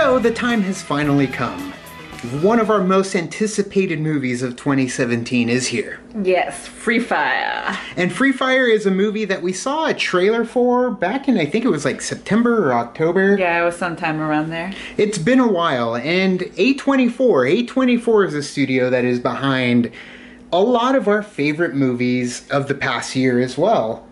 So the time has finally come. One of our most anticipated movies of 2017 is here. Yes, Free Fire. And Free Fire is a movie that we saw a trailer for back in, I think it was like September or October. Yeah, it was sometime around there. It's been a while, and A24 is a studio that is behind a lot of our favorite movies of the past year as well.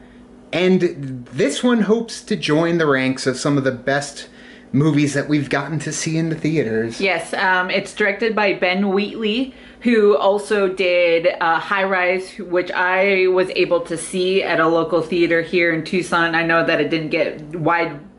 And this one hopes to join the ranks of some of the best movies that we've gotten to see in the theaters. Yes, it's directed by Ben Wheatley, who also did High Rise, which I was able to see at a local theater here in Tucson. I know that it didn't get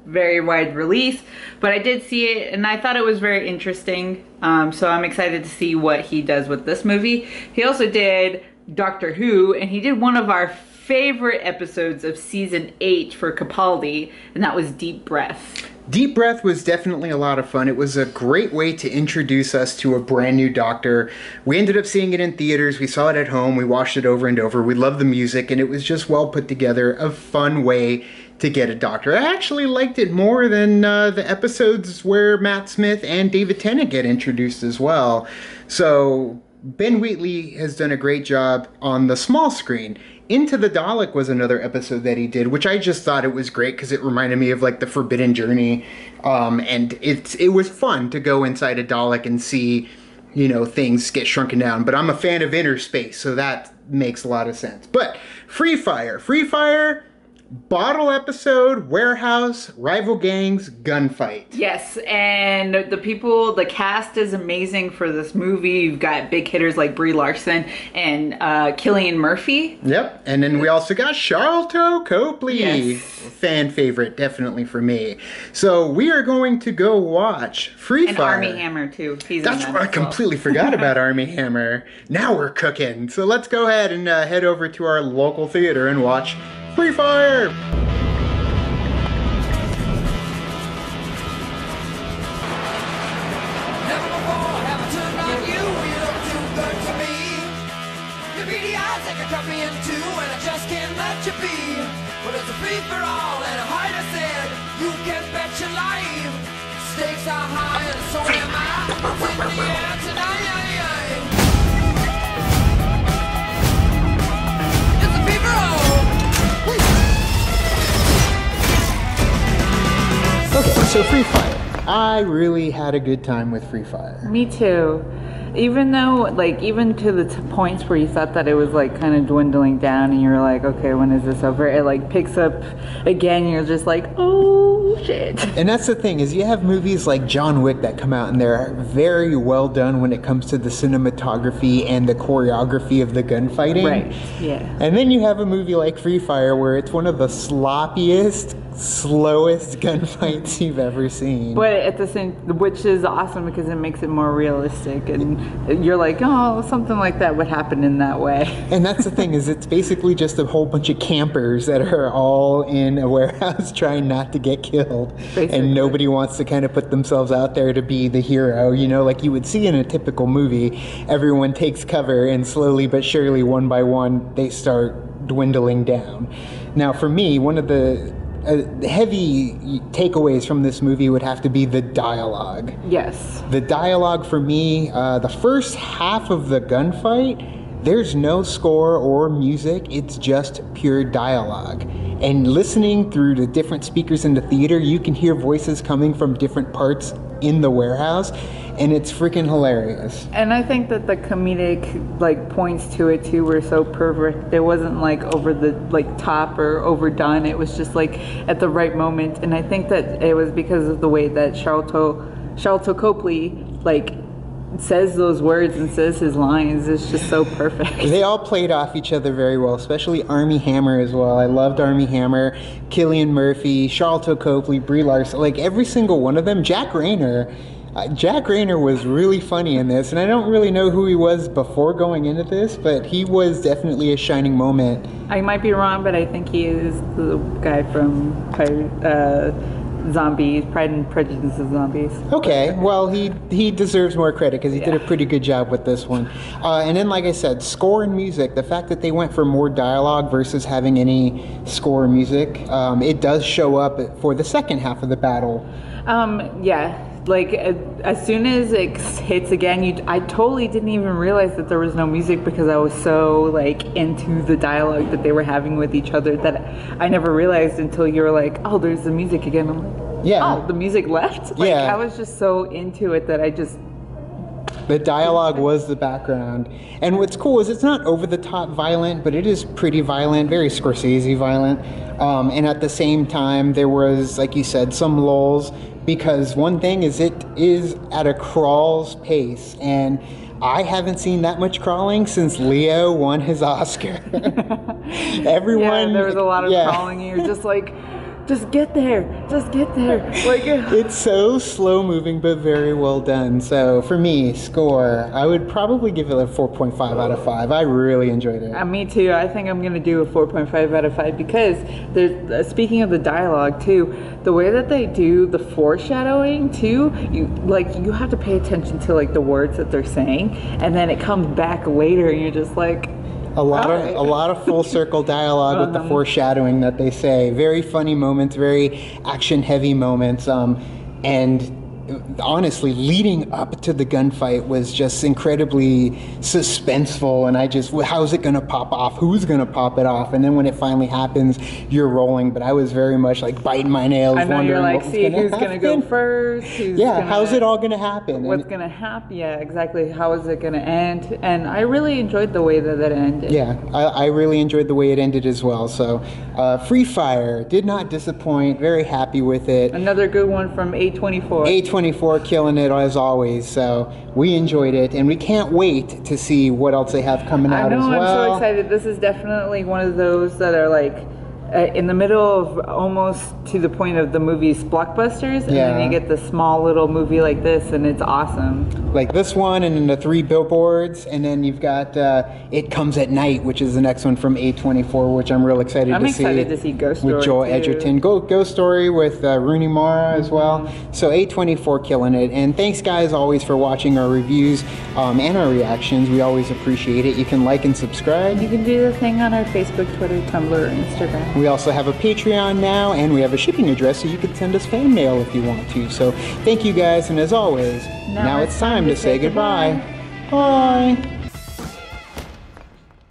very wide release, but I did see it and I thought it was very interesting. So I'm excited to see what he does with this movie. He also did Doctor Who, and he did one of our favorite episodes of season 8 for Capaldi, and that was Deep Breath. Deep Breath was definitely a lot of fun. It was a great way to introduce us to a brand new Doctor. We ended up seeing it in theaters. We saw it at home. We watched it over and over. We loved the music, and it was just well put together. A fun way to get a Doctor. I actually liked it more than the episodes where Matt Smith and David Tennant get introduced as well. So Ben Wheatley has done a great job on the small screen. Into the Dalek was another episode that he did, which I just thought it was great because it reminded me of like the Forbidden Journey, and it was fun to go inside a Dalek and see, you know, things get shrunken down. But I'm a fan of inner space, so that makes a lot of sense. But Free Fire, bottle episode, warehouse, rival gangs, gunfight. Yes, and the cast is amazing for this movie. You've got big hitters like Brie Larson and Cillian Murphy. Yep, and then we also got Sharlto Copley. Yes. Fan favorite, definitely for me. So we are going to go watch Free And Fire. Armie Hammer too. He's That's in that what I as well. completely forgot about Armie Hammer. Now we're cooking. So let's go ahead and head over to our local theater and watch Free Fire! Never before have I turned on you. You look too good to me. Your beady eyes they can cut me in two, and I just can't let you be. But it's a free for all, and a heart I said you can bet your life. Stakes are high, and so am I. It's in the air tonight. It's a free for all. Okay, so Free Fire. I really had a good time with Free Fire. Me too. Even though, like, even to the points where you thought that it was, like, kind of dwindling down and you were like, okay, when is this over? It, like, picks up again and you're just like, oh, shit. And that's the thing, is you have movies like John Wick that come out and they're very well done when it comes to the cinematography and the choreography of the gunfighting. Right, yeah. And then you have a movie like Free Fire where it's one of the sloppiest, slowest gunfights you've ever seen. But at the same, which is awesome because it makes it more realistic, and you're like, oh, something like that would happen in that way. And that's the thing, is it's basically just a whole bunch of campers that are all in a warehouse trying not to get killed. Basically. And nobody wants to kind of put themselves out there to be the hero, you know, like you would see in a typical movie. Everyone takes cover and slowly but surely, one by one, they start dwindling down. Now for me, one of the heavy takeaways from this movie would have to be the dialogue. Yes. The dialogue for me, the first half of the gunfight, there's no score or music, it's just pure dialogue. And listening through the different speakers in the theater, you can hear voices coming from different parts in the warehouse, and it's freaking hilarious. And I think that the comedic, like, points to it too were so perfect. It wasn't like over the, like, top or overdone. It was just like at the right moment. And I think that it was because of the way that Sharlto Copley, like, says those words and says his lines. It's just so perfect. They all played off each other very well, especially Armie Hammer as well. I loved Armie Hammer, Cillian Murphy, Sharlto Copley, Brie Larson, like every single one of them. Jack Rayner was really funny in this, and I don't really know who he was before going into this, but he was definitely a shining moment. I might be wrong, but I think he is the guy from Zombies, Pride and Prejudice of Zombies. Okay, well, he deserves more credit because he did a pretty good job with this one. And then, like I said, score and music, the fact that they went for more dialogue versus having any score or music, it does show up for the second half of the battle. Yeah, like as soon as it hits again, I totally didn't even realize that there was no music because I was so like into the dialogue that they were having with each other that I never realized until you were like, oh, there's the music again. I'm like, Yeah. oh, the music left. Like Yeah. I was just so into it that I just. The dialogue was the background. And what's cool is it's not over the top violent, but it is pretty violent, very Scorsese violent. And at the same time, there was, like you said, some lulls, because one thing is it is at a crawl's pace. And I haven't seen that much crawling since Leo won his Oscar. Everyone. Yeah, there was a lot of yeah. crawling. And you're just like, just get there. Just get there. Like It's so slow moving, but very well done. So for me, score, I would probably give it a 4.5 out of 5. I really enjoyed it. Me too. I think I'm gonna do a 4.5 out of 5 because there's speaking of the dialogue too, the way that they do the foreshadowing too, you have to pay attention to like the words that they're saying, and then it comes back later, and you're just like. A lot of full circle dialogue with the foreshadowing that they say. Very funny moments, very action heavy moments, and honestly, leading up to the gunfight was just incredibly suspenseful, and I just, how's it gonna pop off? Who's gonna pop it off? And then when it finally happens, you're rolling. But I was very much like biting my nails, I know wondering you're like, what was see gonna who's happen. gonna go first. How's it all gonna happen? What's gonna happen? Yeah, exactly. How is it gonna end? And I really enjoyed the way that it ended. Yeah, I really enjoyed the way it ended as well. So, Free Fire did not disappoint. Very happy with it. Another good one from A24. A24 killing it as always. So we enjoyed it, and we can't wait to see what else they have coming out as well. I'm so excited. This is definitely one of those that are like in the middle of almost to the point of the movie's blockbusters, and then you get the small little movie like this, and it's awesome. Like this one, and then the 3 billboards, and then you've got It Comes at Night, which is the next one from A24, which I'm real excited to see. I'm excited to see Ghost Story with Joel too. Edgerton. Ghost Story with Rooney Mara as well. So A24 killing it. And thanks guys always for watching our reviews and our reactions. We always appreciate it. You can like and subscribe. You can do the thing on our Facebook, Twitter, Tumblr, Instagram. We also have a Patreon now, and we have a shipping address, so you can send us fan mail if you want to. So thank you guys, and as always, now it's time to say goodbye. Bye.